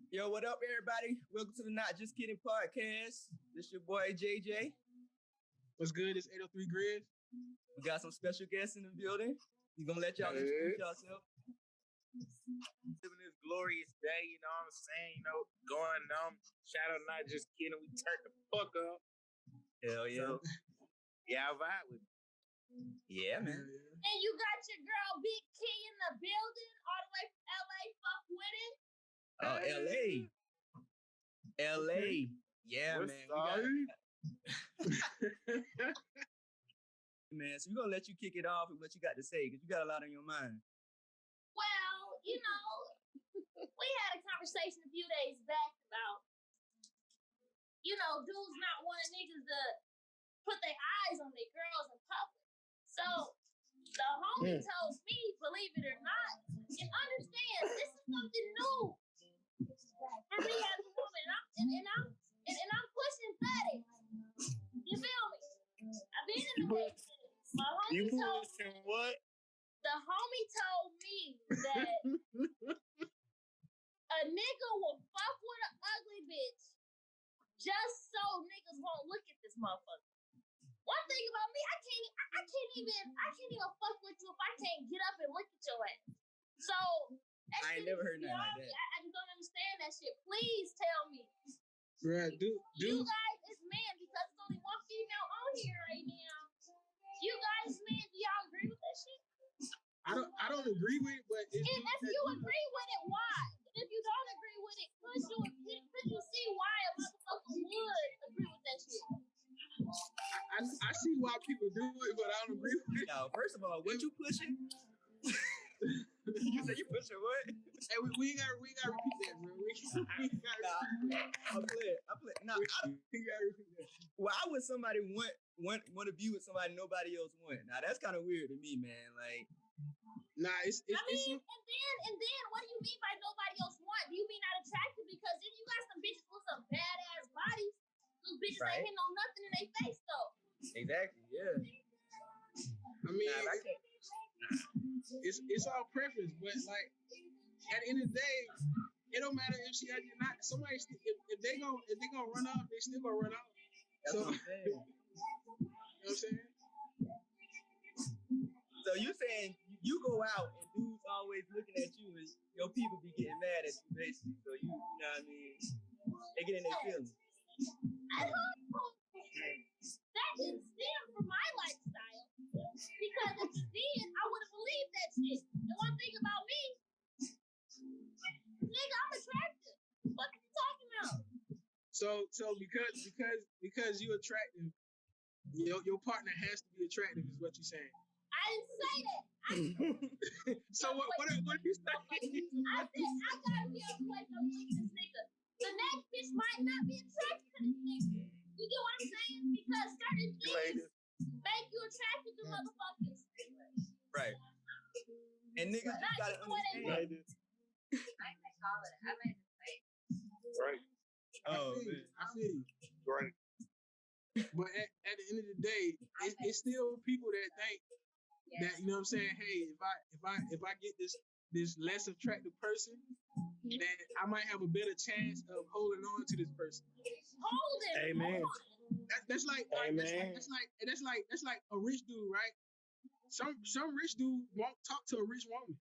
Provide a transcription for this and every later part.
Yo, what up, everybody? Welcome to the Not Just Kidding podcast. This your boy JJ. What's good? It's 803 Grizz. We got some special guests in the building. We're gonna let y'all introduce yourself. Living this glorious day, you know what I'm saying? You know, going shout out, Not Just Kidding. We turned the fuck up. Hell yeah. So, yeah, I vibe with it. Yeah, man. And you got your girl Big Key in the building, all the way from LA. Fuck with it. Oh, LA. Yeah, What's man. Man, so we're gonna let you kick it off with what you got to say, because you got a lot on your mind. Well, you know, we had a conversation a few days back about, you know, dudes not wanting niggas to put their eyes on their girls in public. So the homie told me, believe it or not, and understand, this is something new for me as a woman, and I'm pushing 30. You feel me? I've been in the relationship. My homie told me what? The homie told me that a nigga will fuck with an ugly bitch just so niggas won't look at this motherfucker. One thing about me, I can't even fuck with you if I can't get up and look at your ass. So I ain't never heard nothing like that. I just don't understand that shit. Please tell me. Right, You guys is men, because there's only one female on here right now. You guys men, do y'all agree with that shit? I don't agree with it, but if you agree with it, why? And if you don't agree with it, could you see why a motherfucker would agree with that shit? I see why people do it, but I don't agree with it. Yo, first of all, what you pushing? You said you pushing what? Hey, we gotta repeat that, bro. I play. Nah, we gotta repeat that. Why would somebody want to be with somebody nobody else want? Now that's kind of weird to me, man. Like, nah, it's and then what do you mean by nobody else want? Do you mean not attractive? Because then you got some bitches with some badass bodies. Those bitches ain't hitting on nothing in their face though. Exactly, yeah. I mean, it's all preference, but like at the end of the day, it don't matter if she ugly or not. Somebody, if they gonna run off, they still gonna run off. That's So, what I'm saying. You know what I'm saying? So you saying you go out and dudes always looking at you and your people be getting mad at you basically. So you know what I mean? They get in their feelings. That didn't stem from my lifestyle. Because if it did, I would have believed that shit. The one thing about me, nigga, I'm attractive. What are you talking about? So because you attractive, your partner has to be attractive, is what you're saying. I didn't say that. So what are you saying? I said I gotta be able to wake up and look at this nigga. The next bitch might not be attracted to this nigga. You get what I'm saying? Because certain things make you attracted to motherfuckers. Right. And niggas just gotta understand. I made a mistake. Right. I feel you. Right. But at the end of the day, it's still people that think that, you know what I'm saying, hey, if I get this less attractive person, then I might have a better chance of holding on to this person. Amen. That's like a rich dude, right? Some rich dude won't talk to a rich woman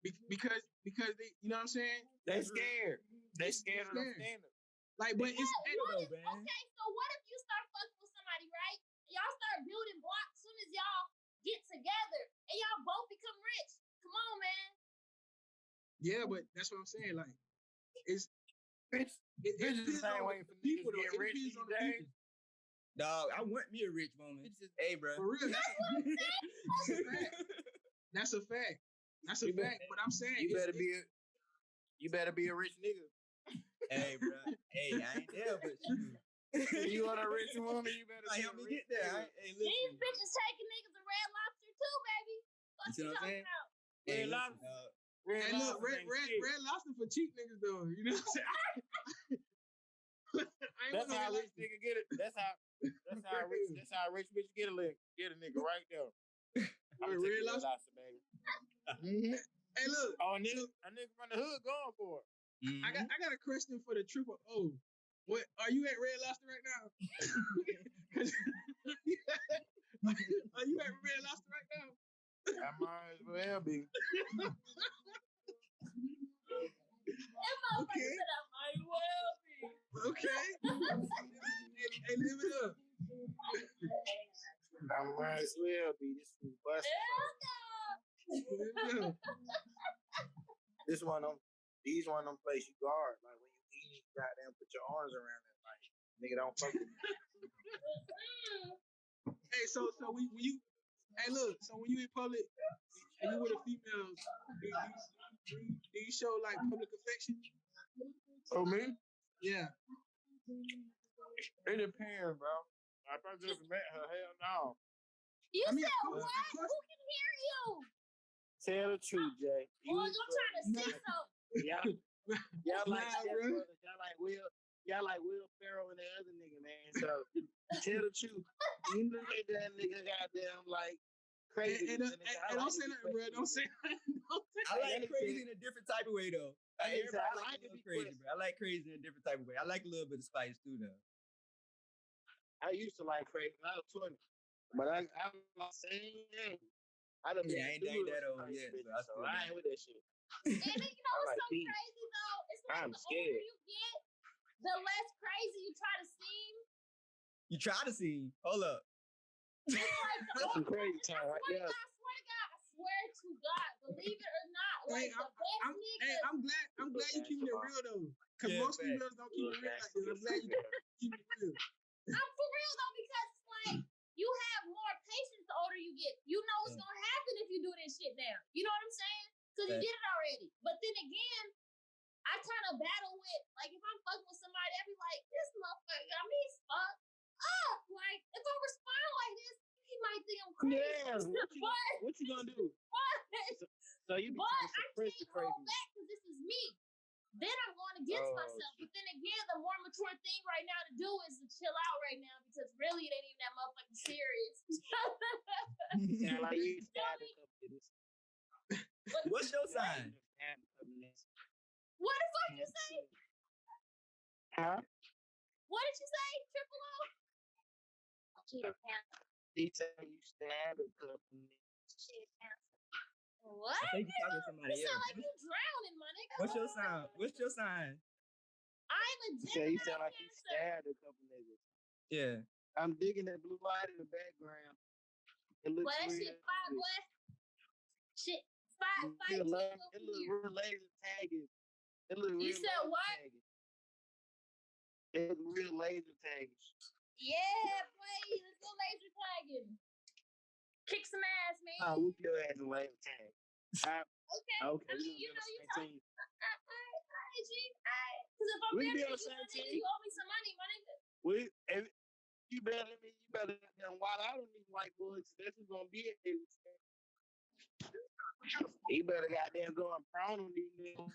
because they, you know what I'm saying? They scared. They scared of the standard. Like, but it's okay, so what if you start fucking with somebody, right? Y'all start building blocks as soon as y'all get together and y'all both become rich. Come on, man. Yeah, but that's what I'm saying. Like, it's the same way for people to get rich these days. Dog, I want me a rich woman. Hey, bro. For real. That's a fact. That's a fact. But I'm saying you better be a rich nigga. Hey, bro. Hey, I ain't there, but you want a rich woman, you better help me get there. Hey, listen. These bitches taking niggas to Red Lobster too, baby. You see what I'm saying? Red Hey, Lobster. Hey, look, red lobster for cheap niggas though. You know what I'm saying? That's how rich nigga get it. That's how rich bitch get a nigga right there. Red lobster, baby. Mm-hmm. Hey, look. Oh, a nigga from the hood going for it. I got a question for the Triple O. What are you at Red Lobster right now? Are you at Red Lobster right now? I might as well be. Okay. Said I might well be. Okay. Hey, live it up. I might as well be. This food busted. Live it up. This one of them. These one of them places you guard. Like when you eat, you goddamn put your arms around it. Like nigga don't fuck with me. Hey, so when you hey look, so when you in public and you with a female, do you show like public affection? Oh me? Yeah. It depends, bro. If I just met her, hell no. You I mean, said of course, what? of course. Who can hear you? Tell the truth, Jay. Boy, you're trying to say something. Y'all like Nah, Step bro. Brothers. Y'all like Will Ferrell and the other nigga, man. So tell the truth. You know that nigga goddamn like crazy. And don't say nothing, bro. Don't say nothing. I like crazy in a different type of way though. Everybody like a little crazy, bro. I like crazy in a different type of way. I like a little bit of spice too, though. I used to like crazy. I was 20, but I'm not saying that. I done been I ain't that old yet, so I ain't with that shit. And then, you know what's like so these. crazy though? It's like I'm the scared. older you get, the less crazy you try to seem. You try to see. Hold up. It's like the That's some older, crazy time right there. I swear to God, believe it or not, like the best niggas. I'm glad you keeping it real though, because most females don't keep it real like this. I'm glad you keep it real. I'm for real though, because it's like you have more patience the older you get. You know what's gonna happen if you do this shit now. You know what I'm saying? Because you did it already. But then again, I kind of battle with, like, if I'm fucking with somebody, I'd be like, this motherfucker got me fucked up. Like, if I respond like this, he might think I'm crazy. Yeah, what you gonna do? So you be trying to suppress the hold crazy. back because this is me. Then I'm going against myself. But then again, the more mature thing right now to do is to chill out right now, because really it ain't even that motherfucking serious. Sound like you stabbed a couple of this. What's your sign? What the fuck you say? Huh? What did you say, Triple O? He said you stabbed a couple of niggas. What? I think you're talking to somebody You sound else. like you drowning, my nigga. What's your sign? What's your sign? I'm a You Gemini sound like you Cancer. stabbed a couple niggas. Yeah. I'm digging that blue light in the background. It looks Boy, that real shit fire, good. boy. Shit, fire, It look real laser tagging. It look You real said laser what? tagging. It look real laser tagging. Yeah, boy, let's go laser tagging. Kick some ass, man. I'll whoop your ass in laser tag. Okay. Okay. I mean, you know, you talk. Alright, G. Alright. Because if I'm We better be on than you, the my same nigga, team. you owe me some money, my nigga. You better wild out on these white boys. That's what's gonna be it. You better goddamn go and prone on these niggas.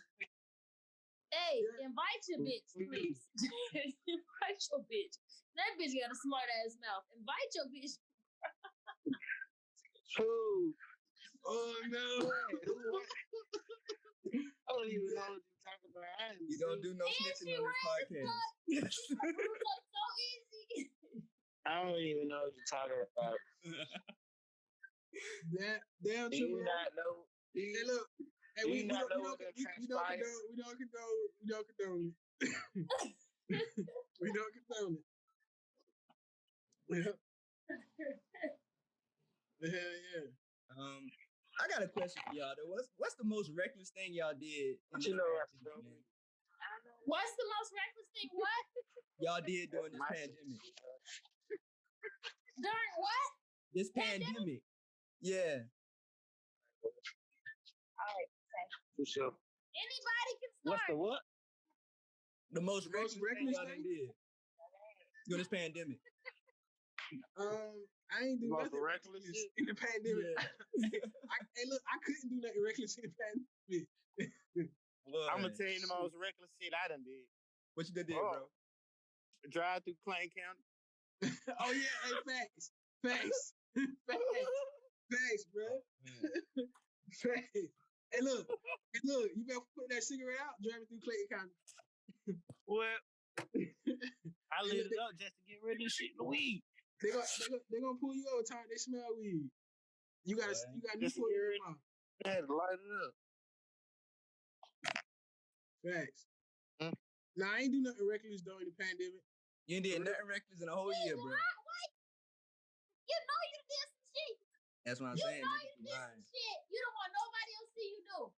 Hey, invite your bitch, please. Invite your bitch. That bitch got a smart ass mouth. Invite your bitch. Who? Oh no! I don't even know what you're talking about. You don't do no snitching on this podcast. So easy. I don't even know what you're talking about. Damn, Do Triple you O. not know? Hey, look. Hey, Do we you not know don't what's gonna condone transpire? it. We don't condone it. Yeah. Hell yeah. I got a question for y'all though. What's the most reckless thing y'all did? What you know, What's the most reckless thing? What? Y'all did during this pandemic. During what? This pandemic. Yeah. Alright, okay. For sure. Anybody can start. What's the what? The most reckless thing y'all thing? done did during this pandemic. I ain't do Most nothing reckless reckless shit? in the pandemic. Yeah. Hey, look, I couldn't do nothing reckless in the pandemic. I'm gonna tell you the most reckless shit I done did. What you done did, bro? Drive through Plain County. Oh yeah, hey, facts, bro. Facts. Hey, look, Look, you better put that cigarette out driving through Clayton County. Well, I lit it up just to get rid of this shit, the weed. They gonna pull you over time. They smell weed. You got Just to Newport get in rid your mouth. I had to light it up. Facts. Hmm? Nah, I ain't do nothing reckless during the pandemic. You ain't did nothing reckless in a whole year, bro. Why? You know you did some shit. That's what I'm You saying. know Niggas you be did lying. some shit. You don't want nobody else to see you do.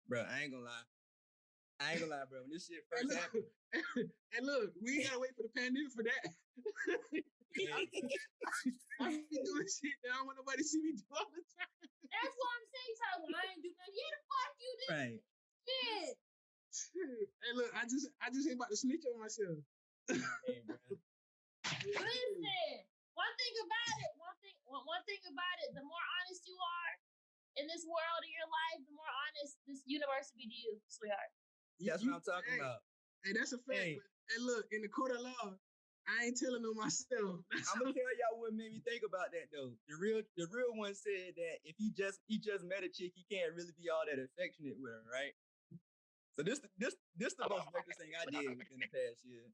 Bro, I ain't gonna lie, bro. When this shit And first look, happened, and look, we ain't gotta wait for the pandemic for that. I be doing shit that I don't want nobody to see me do all the time. That's what I'm saying. So I ain't do nothing. Yeah, the fuck you did right? shit. Hey, look, I just ain't about to snitch on myself. Hey, bro. Listen, one thing about it, the more honest you are in this world in your life, the more honest this universe will be to you, sweetheart. That's what I'm talking about. Hey, that's a fact. Hey. But, and look, in the court of law, I ain't telling on myself. I'm gonna tell y'all what made me think about that though. The real one said that if he just met a chick, he can't really be all that affectionate with her, right? So this the most reckless thing I did within the past year.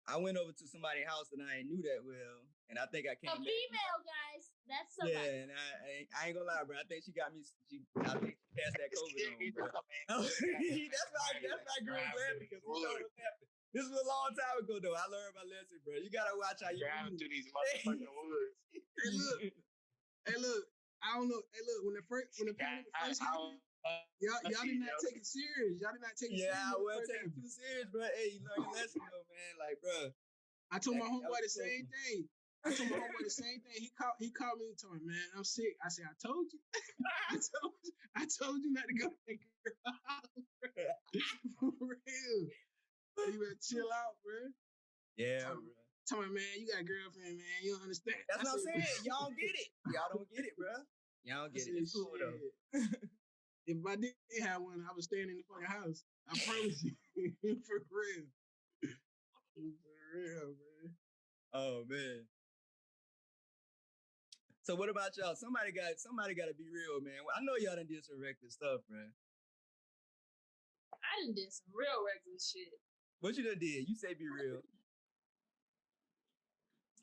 I went over to somebody's house and I ain't knew that well, and I think I came A back. female, guys. That's somebody. Yeah, and I ain't gonna lie, bro. I think she got me. I think she passed that COVID on, bro. That's why girls laughing because we know what's happening. This was a long time ago, though. I learned my lesson, bro. You gotta watch how you Driving move. through these motherfucking woods. Hey, look, I don't know. Hey, look, when the pandemic first happened, y'all did not take it serious. Y'all did not take it serious. Yeah, I wasn't taking it too serious, bro. Hey, you learn your lesson, though, man. Like, bro. I told my That homeboy was the same thing. He called me and told me, man, I'm sick. I said, I told you. I told you not to go to that girl house, bro. For real. You better chill out, bro. Yeah, bro. Tell me, man, you got a girlfriend, man. You don't understand. That's what I'm saying. Y'all don't get it. Y'all don't get it, bro. Y'all don't get it. It's cool, though. If I did have one, I was staying in the fucking house. I promise you. For real. For real, man. Oh, man. So what about y'all? Somebody got to be real, man. I know y'all done did some reckless stuff, bro. I done did some real reckless shit. What you done did? You say be real.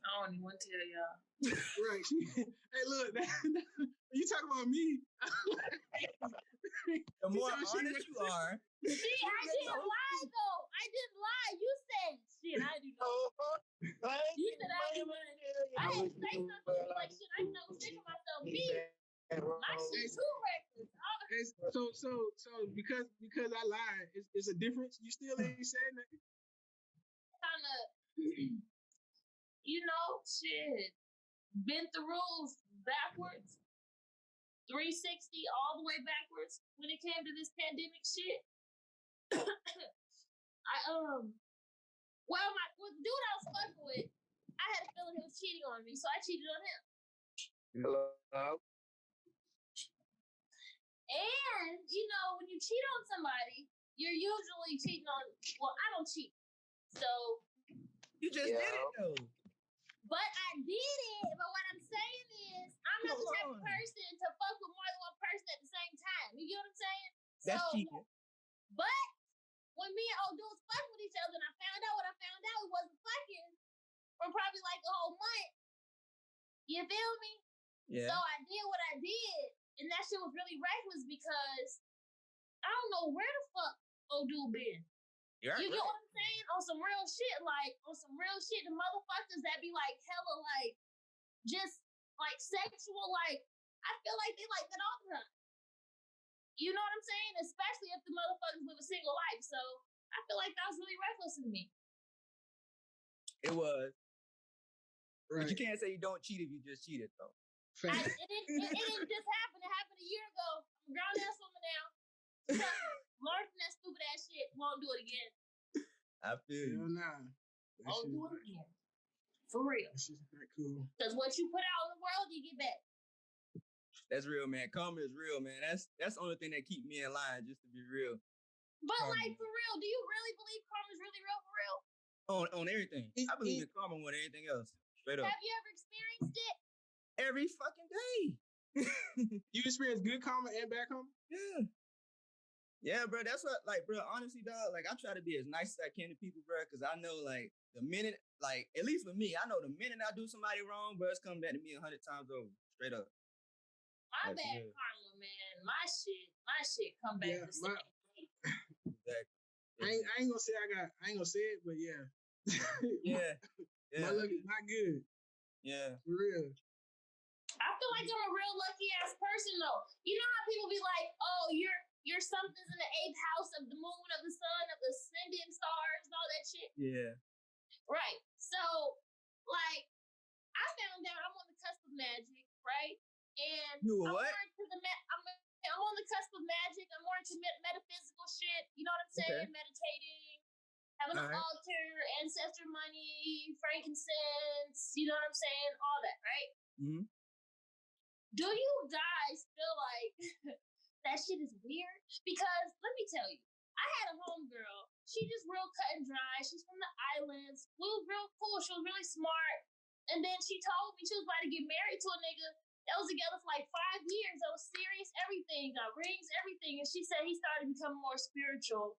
I don't even want to tell y'all. Right. Hey, look, you talking about me. The more honest you are. See, I didn't lie, though. I didn't lie. You said, shit, I didn't know. You said I didn't lie. I didn't say something like shit. I know sick of myself. Me, my shit too reckless. So because I lied, it's a difference. You still ain't saying that. Kind of, shit. Bent the rules backwards. 360 all the way backwards when it came to this pandemic shit. The dude I was fucking with, I had a feeling he was cheating on me, so I cheated on him. Hello. And when you cheat on somebody, you're usually cheating on. Well, I don't cheat, so you just did it though. But I did it. But what I'm saying is, I'm not the type of person to fuck with more than one person at the same time. You get what I'm saying? That's cheating. But when me and old dudes fucked with each other, and I found out what I found out, we wasn't fucking for probably like a whole month. You feel me? Yeah. So I did what I did, and that shit was really reckless because I don't know where the fuck old dude been. You get what I'm saying? On some real shit, the motherfuckers that be like hella like just like sexual, like I feel like they like that all the time. You know what I'm saying? Especially if the motherfuckers live a single life. So I feel like that was really reckless of me. It was. Right. But you can't say you don't cheat if you just cheated though. It didn't just happen. It happened a year ago. I'm a grown ass woman now. Learn from that stupid ass shit. Won't do it again. I feel you. Nah. Won't do it again. For real. That's just not cool. Because what you put out in the world, you get back. That's real, man. Karma is real, man. That's the only thing that keep me in line, just to be real. But like for real, do you really believe karma is really real for real? On everything. I believe in karma more than anything else. Straight up. Have you ever experienced it? Every fucking day. You experience good karma and bad karma? Yeah. Yeah, bro. That's what, like, bro. Honestly, dog. Like, I try to be as nice as I can to people, bro, because I know, like, the minute, like, at least with me, I know the minute I do somebody wrong, bro, it's coming back to me 100 times over, straight up. My Like, bad karma, man. My shit come back the same. Exactly. I ain't gonna say I ain't gonna say it, but yeah. My Yeah. luck is not good. Yeah. For real. I feel like I'm a real lucky ass person though. You know how people be like, "Oh, you're something's in the 8th house of the moon, of the sun, of the ascending stars, and all that shit." Yeah. Right. So, like, I found out I'm on the cusp of magic, right? And You I'm what? more into I'm on the cusp of magic. I'm more into metaphysical shit. You know what I'm saying? Okay. Meditating, having an Alright. altar, ancestor money, frankincense. You know what I'm saying? All that, right? Mm-hmm. Do you guys feel like that shit is weird? Because let me tell you, I had a homegirl. She just real cut and dry. She's from the islands. We was real cool. She was really smart. And then she told me she was about to get married to a nigga that was together for like 5 years. That was serious, everything, got rings, everything. And she said he started becoming more spiritual.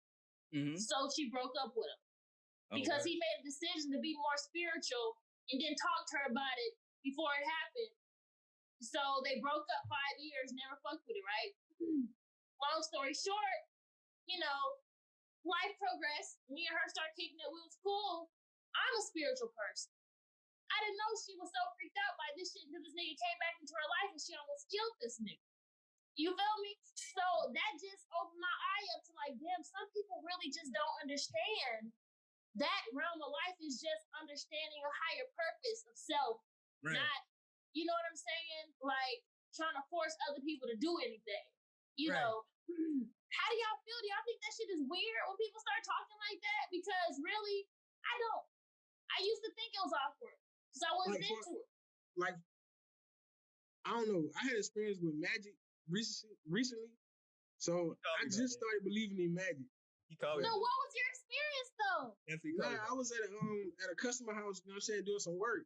Mm-hmm. So she broke up with him because he made a decision to be more spiritual and then talked to her about it before it happened. So they broke up 5 years, never fucked with it, right? Long story short, you know, life progressed. Me and her started kicking it. We was cool. I'm a spiritual person. I didn't know she was so freaked out by this shit until this nigga came back into her life and she almost killed this nigga. You feel me? So that just opened my eye up to like, damn, some people really just don't understand that realm of life is just understanding a higher purpose of self, Right. not, you know what I'm saying? Like trying to force other people to do anything. You Right. know, how do y'all feel? Do y'all think that shit is weird when people start talking like that? Because really, I don't. I used to think it was awkward because I wasn't into it. Like, I don't know. I had experience with magic recently, so I just started believing in magic. He called So what was your experience though? Nah, I was at a customer house, you know what I'm saying, doing some work,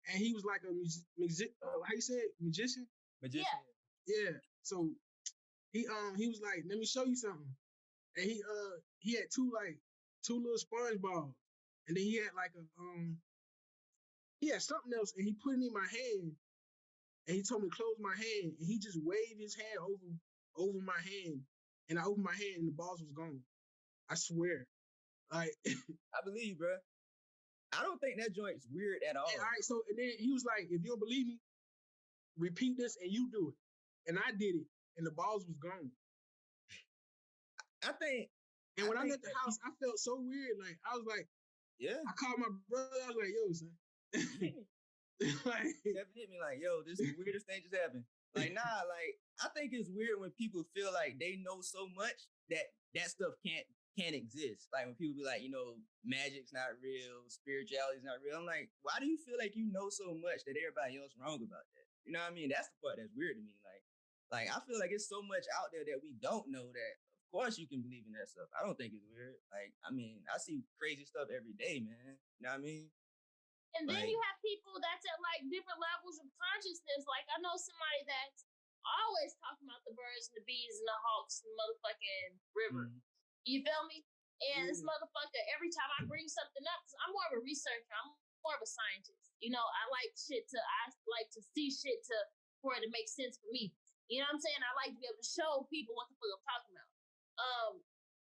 and he was like a how you say it, magician? Magician. Yeah. So he was like, let me show you something, and he had two little sponge balls, and then he had like he had something else, and he put it in my hand, and he told me to close my hand, and he just waved his hand over my hand, and I opened my hand, and the balls was gone. I swear. Like, I believe, bro. I don't think that joint's weird at all. all right, so and then he was like, if you don't believe me, repeat this and you do it. And I did it, and the balls was gone. And when I left the house, I felt so weird. Like, I was like, yeah. I called my brother. I was like, yo, son. Like, that hit me like, yo, this is the weirdest thing just happened. Like, nah, like, I think it's weird when people feel like they know so much that stuff can't exist. Like when people be like, you know, magic's not real, spirituality's not real. I'm like, why do you feel like you know so much that everybody else wrong about that? You know what I mean? That's the part that's weird to me. Like I feel like it's so much out there that we don't know that of course you can believe in that stuff. I don't think it's weird. Like, I mean, I see crazy stuff every day, man. You know what I mean? And then you have people that's at like different levels of consciousness. Like I know somebody that's always talking about the birds and the bees and the hawks and the motherfucking river. Mm-hmm. You feel me? And this motherfucker, every time I bring something up, because I'm more of a researcher, I'm more of a scientist. You know, I like to see shit for it to make sense for me. You know what I'm saying? I like to be able to show people what the fuck I'm talking about.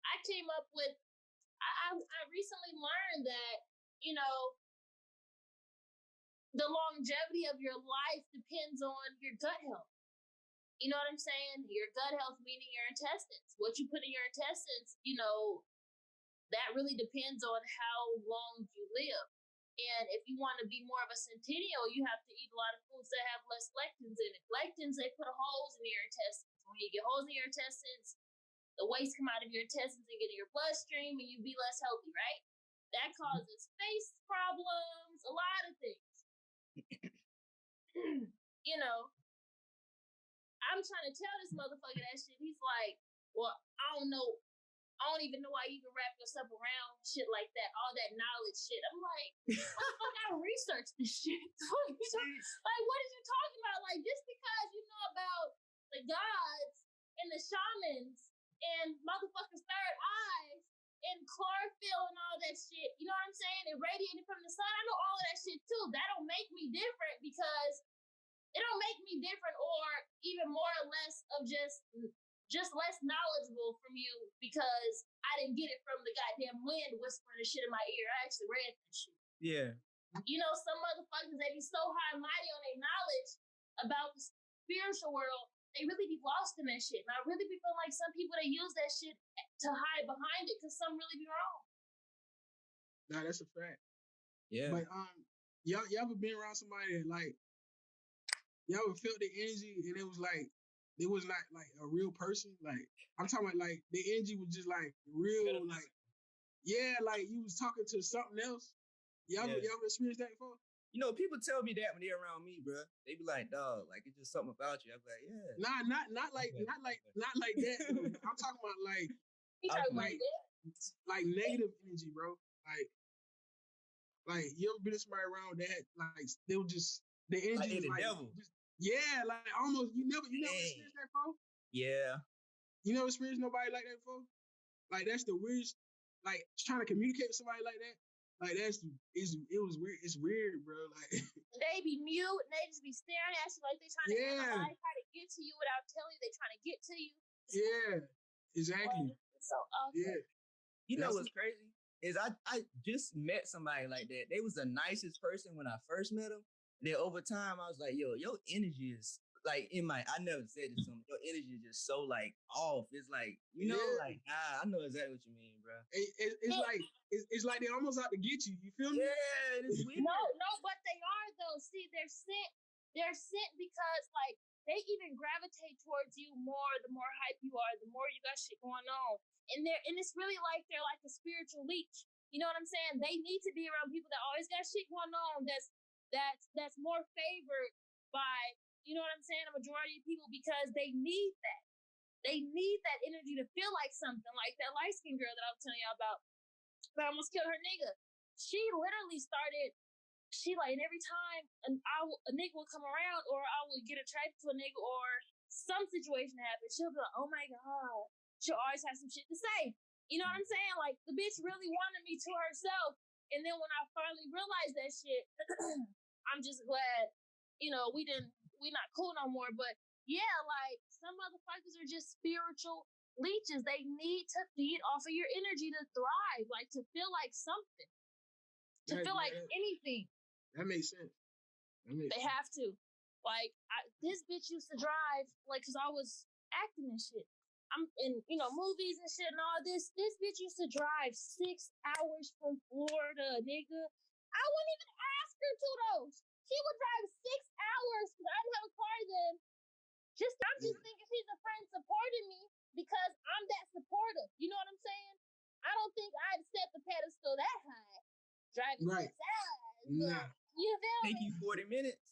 I came up with, I recently learned that, you know, the longevity of your life depends on your gut health. You know what I'm saying? Your gut health, meaning your intestines. What you put in your intestines, you know, that really depends on how long you live. And if you want to be more of a centennial, you have to eat a lot of foods that have less lectins in it. Lectins, they put holes in your intestines. When you get holes in your intestines, the waste come out of your intestines and get in your bloodstream, and you be less healthy, right? That causes face problems, a lot of things. You know, I'm trying to tell this motherfucker that shit. He's like, well, I don't know. I don't even know why you even wrap yourself around shit like that. All that knowledge shit. I'm like, motherfucker, I researched this shit. Like, what are you talking about? Like, just because you know about the gods and the shamans and motherfuckers' third eyes and chlorophyll and all that shit. You know what I'm saying? It radiated from the sun. I know all of that shit too. That don't make me different because it don't make me different or even more or less of just less knowledgeable from you because I didn't get it from the goddamn wind whispering the shit in my ear. I actually read that shit. Yeah. You know, some motherfuckers, they be so high and mighty on their knowledge about the spiritual world, they really be lost in that shit. And I really be feeling like some people, they use that shit to hide behind it because some really be wrong. Nah, that's a fact. Yeah. But y'all ever been around somebody that like y'all ever felt the energy and it was not like a real person? Like I'm talking about like the energy was just like real, like yeah, like you was talking to something else. Y'all ever experienced that before? You know, people tell me that when they're around me, bro. They be like, dog, like it's just something about you. I'm like, yeah. Nah, not like that. Though. I'm talking about like negative energy, bro. Like you ever been somebody around that like they were just the energy like was like devil. Yeah, like almost you never experienced that before? Yeah. You never experienced nobody like that before? Like that's the weirdest, like trying to communicate with somebody like that. Like it was weird. It's weird, bro. Like they be mute and they just be staring at you like they trying to analyze how to get to you without telling you they trying to get to you. Yeah, exactly. So awkward. Yeah. You know what's crazy? Is I just met somebody like that. They was the nicest person when I first met them. Then over time, I was like, yo, your energy is like I never said this to him. Your energy is just so like off. It's like, you know, like, I know exactly what you mean, bro. It's like they almost out to get you. You feel me? Yeah, it's weird. No, but they are though. See, they're sent because like they even gravitate towards you more the more hype you are, the more you got shit going on. And it's really like they're like a spiritual leech. You know what I'm saying? They need to be around people that always got shit going on that's more favored by, you know what I'm saying, a majority of people because they need that. They need that energy to feel like something, like that light-skinned girl that I was telling y'all about that almost killed her nigga. She literally started, and every time a nigga would come around or I would get attracted to a nigga or some situation happen, she'll be like, oh my God. She'll always have some shit to say. You know what I'm saying? Like, the bitch really wanted me to herself. And then when I finally realized that shit, I'm just glad, you know, we not cool no more. But yeah, like, some motherfuckers are just spiritual leeches. They need to feed off of your energy to thrive, like, to feel like something, to feel like anything. That makes sense. They have to. Like, this bitch used to drive, like, because I was acting and shit. I'm in, you know, movies and shit and all this. This bitch used to drive 6 hours from Florida, nigga. I wouldn't even ask her to those. She would drive 6 hours because I didn't have a car then. I'm just thinking she's a friend supporting me because I'm that supportive. You know what I'm saying? I don't think I'd set the pedestal that high. Driving 6 hours. Nah. You feel me? Take you 40 minutes.